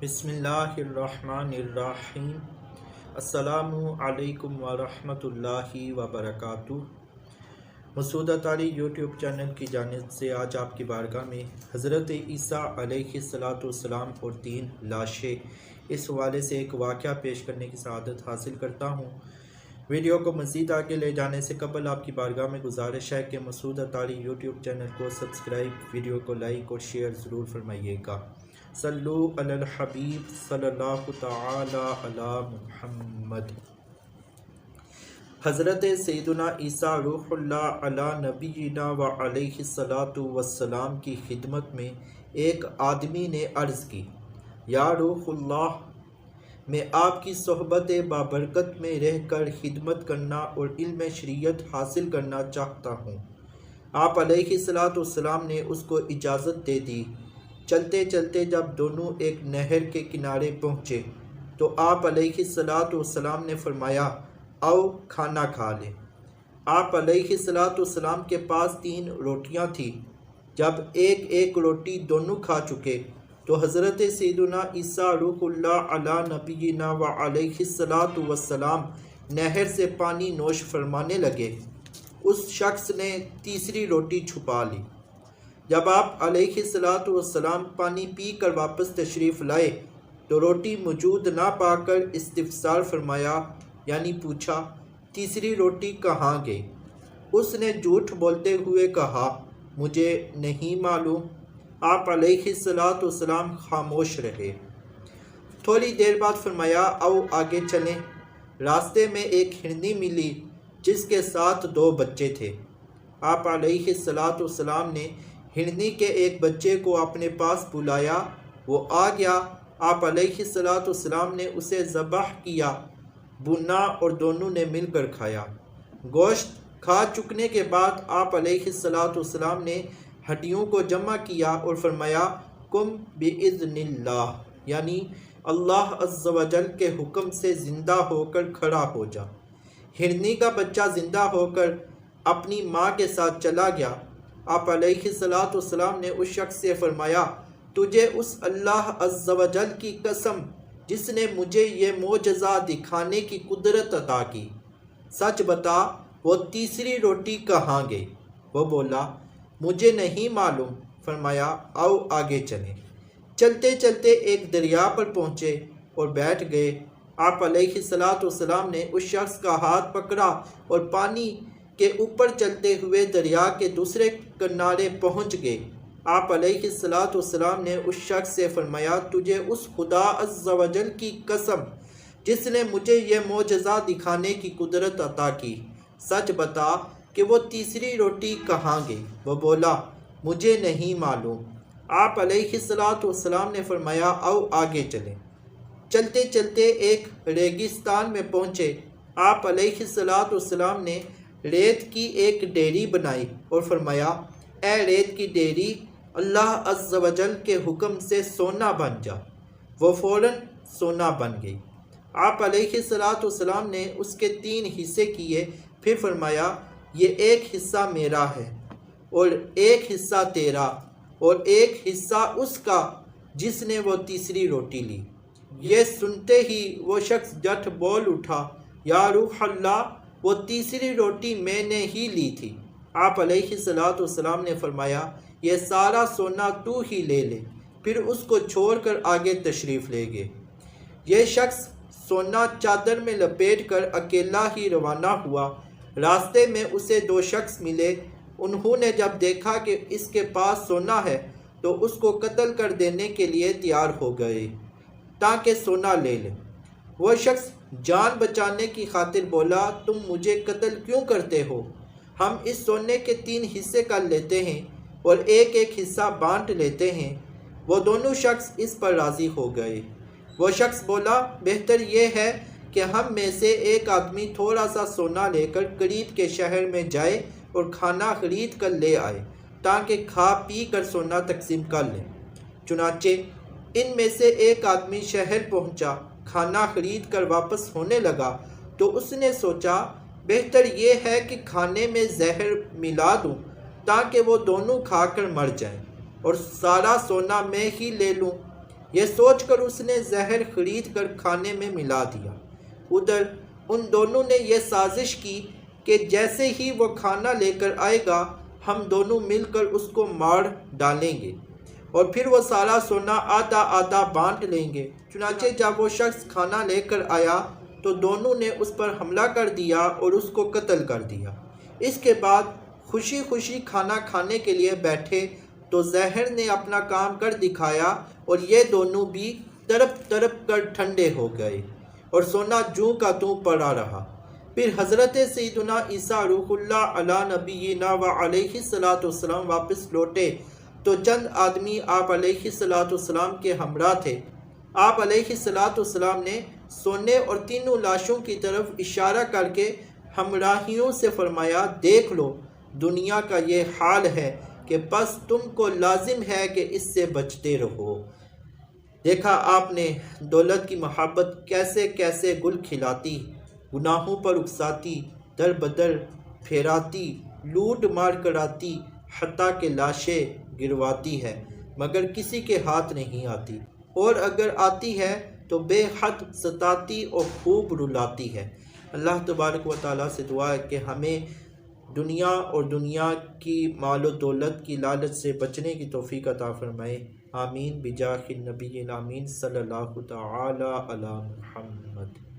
بسم اللہ الرحمن الرحیم۔ السلام علیکم ورحمۃ اللہ وبرکاتہ۔ مسعودہ تعالی یوٹیوب چینل کی جانب سے آج آپ کی بارگاہ میں حضرت عیسیٰ علیہ السلام اور 3 لاشیں اس حوالے سے ایک واقعہ پیش کرنے کی سعادت حاصل کرتا ہوں۔ ویڈیو کو مزید آگے لے جانے سے قبل آپ کی بارگاہ میں گزارش ہے کہ مسعودہ تعالی یوٹیوب چینل کو سبسکرائب، ویڈیو کو لائک اور شیئر ضرور فرمائیے گا۔ صلو علی الحبیب صلی اللہ تعالی علی محمد۔ حضرت سیدنا عیسیٰ روح اللہ علی نبینا و علیہ السلام کی خدمت میں ایک آدمی نے عرض کی، یا روح اللہ، میں آپ کی صحبت بابرکت میں رہ کر خدمت کرنا اور علم شریعت حاصل کرنا چاہتا ہوں۔ آپ علیہ السلام نے اس کو اجازت دے دی۔ چلتے چلتے جب دونوں ایک نہر کے کنارے پہنچے تو آپ علیہ السلام نے فرمایا، آؤ کھانا کھا لیں۔ آپ علیہ السلام کے پاس 3 روٹیاں تھیں۔ جب ایک ایک روٹی دونوں کھا چکے تو حضرت سیدنا عیسیٰ روح اللہ علی نبینا و علیہ السلام نہر سے پانی نوش فرمانے لگے۔ اس شخص نے تیسری روٹی چھپا لی۔ جب آپ علیہ السلام پانی پی کر واپس تشریف لائے تو روٹی موجود نہ پا کر استفسار فرمایا، یعنی پوچھا، تیسری روٹی کہاں گئی؟ اس نے جھوٹ بولتے ہوئے کہا، مجھے نہیں معلوم۔ آپ علیہ السلام خاموش رہے۔ تھوڑی دیر بعد فرمایا، آؤ آگے چلیں۔ راستے میں ایک ہرنی ملی جس کے ساتھ 2 بچے تھے۔ آپ علیہ السلام نے ہرنی کے ایک بچے کو اپنے پاس بلایا، وہ آ گیا۔ آپ علیہ السلام نے اسے ذبح کیا، بھونا اور دونوں نے مل کر کھایا۔ گوشت کھا چکنے کے بعد آپ علیہ السلام نے ہڈیوں کو جمع کیا اور فرمایا، قم بإذن اللہ، یعنی اللہ عز و جل کے حکم سے زندہ ہو کر کھڑا ہو جا۔ ہرنی کا بچہ زندہ ہو کر اپنی ماں کے ساتھ چلا گیا۔ آپ علیہ السلام نے اس شخص سے فرمایا، تجھے اس اللہ عز و جل کی قسم جس نے مجھے یہ معجزہ دکھانے کی قدرت عطا کی، سچ بتا وہ تیسری روٹی کہاں گئی؟ وہ بولا، مجھے نہیں معلوم۔ فرمایا، آؤ آگے چلیں۔ چلتے چلتے ایک دریا پر پہنچے اور بیٹھ گئے۔ آپ علیہ السلام نے اس شخص کا ہاتھ پکڑا اور پانی کے اوپر چلتے ہوئے دریا کے دوسرے کنارے پہنچ گئے۔ آپ علیہ السلام نے اس شخص سے فرمایا، تجھے اس خدا عز و جل کی قسم جس نے مجھے یہ معجزہ دکھانے کی قدرت عطا کی، سچ بتا کہ وہ تیسری روٹی کہاں گئی؟ وہ بولا، مجھے نہیں معلوم۔ آپ علیہ السلام نے فرمایا، آؤ آگے چلیں۔ چلتے چلتے ایک ریگستان میں پہنچے۔ آپ علیہ السلام نے ریت کی ایک ڈیری بنائی اور فرمایا، اے ریت کی ڈیری، اللہ عز و جل کے حکم سے سونا بن جا۔ وہ فوراً سونا بن گئی۔ آپ علیہ السلام نے اس کے 3 حصے کیے، پھر فرمایا، یہ ایک حصہ میرا ہے اور ایک حصہ تیرا اور ایک حصہ اس کا جس نے وہ تیسری روٹی لی۔ یہ سنتے ہی وہ شخص جھٹ بول اٹھا، یا روح اللہ، وہ تیسری روٹی میں نے ہی لی تھی۔ آپ علیہ السلام نے فرمایا، یہ سارا سونا تو ہی لے لے۔ پھر اس کو چھوڑ کر آگے تشریف لے گئے۔ یہ شخص سونا چادر میں لپیٹ کر اکیلا ہی روانہ ہوا۔ راستے میں اسے 2 شخص ملے۔ انہوں نے جب دیکھا کہ اس کے پاس سونا ہے تو اس کو قتل کر دینے کے لیے تیار ہو گئے تاکہ سونا لے لیں۔ وہ شخص جان بچانے کی خاطر بولا، تم مجھے قتل کیوں کرتے ہو؟ ہم اس سونے کے 3 حصے کر لیتے ہیں اور ایک ایک حصہ بانٹ لیتے ہیں۔ وہ دونوں شخص اس پر راضی ہو گئے۔ وہ شخص بولا، بہتر یہ ہے کہ ہم میں سے ایک آدمی تھوڑا سا سونا لے کر قریب کے شہر میں جائے اور کھانا خرید کر لے آئے تاکہ کھا پی کر سونا تقسیم کر لیں۔ چنانچہ ان میں سے ایک آدمی شہر پہنچا، کھانا خرید کر واپس ہونے لگا تو اس نے سوچا، بہتر یہ ہے کہ کھانے میں زہر ملا دوں تاکہ وہ دونوں کھا کر مر جائیں اور سارا سونا میں ہی لے لوں۔ یہ سوچ کر اس نے زہر خرید کر کھانے میں ملا دیا۔ ادھر ان دونوں نے یہ سازش کی کہ جیسے ہی وہ کھانا لے کر آئے گا ہم دونوں مل کر اس کو مار ڈالیں گے اور پھر وہ سارا سونا آدھا آدھا بانٹ لیں گے۔ چنانچہ جب وہ شخص کھانا لے کر آیا تو دونوں نے اس پر حملہ کر دیا اور اس کو قتل کر دیا۔ اس کے بعد خوشی خوشی کھانا کھانے کے لیے بیٹھے تو زہر نے اپنا کام کر دکھایا اور یہ دونوں بھی تڑپ تڑپ کر ٹھنڈے ہو گئے اور سونا جوں کا توں پڑا رہا۔ پھر حضرت سیدنا عیسیٰ روح اللہ علی نبینا و علیہ الصلوۃ والسلام واپس لوٹے تو چند آدمی آپ علیہ الصلوۃ والسلام کے ہمراہ تھے۔ آپ علیہ الصلوۃ والسلام نے سونے اور تینوں لاشوں کی طرف اشارہ کر کے ہمراہیوں سے فرمایا، دیکھ لو دنیا کا یہ حال ہے کہ بس تم کو لازم ہے کہ اس سے بچتے رہو۔ دیکھا آپ نے دولت کی محبت کیسے کیسے گل کھلاتی، گناہوں پر اکساتی، در بدر پھیراتی، لوٹ مار کراتی، حتیٰ کہ لاشیں گرواتی ہے مگر کسی کے ہاتھ نہیں آتی، اور اگر آتی ہے تو بے حد ستاتی اور خوب رلاتی ہے۔ اللہ تبارک و تعالیٰ سے دعا ہے کہ ہمیں دنیا اور دنیا کی مال و دولت کی لالچ سے بچنے کی توفیق عطا فرمائے۔ آمین بجاہ النبی الامین صلی اللہ تعالی علی محمد۔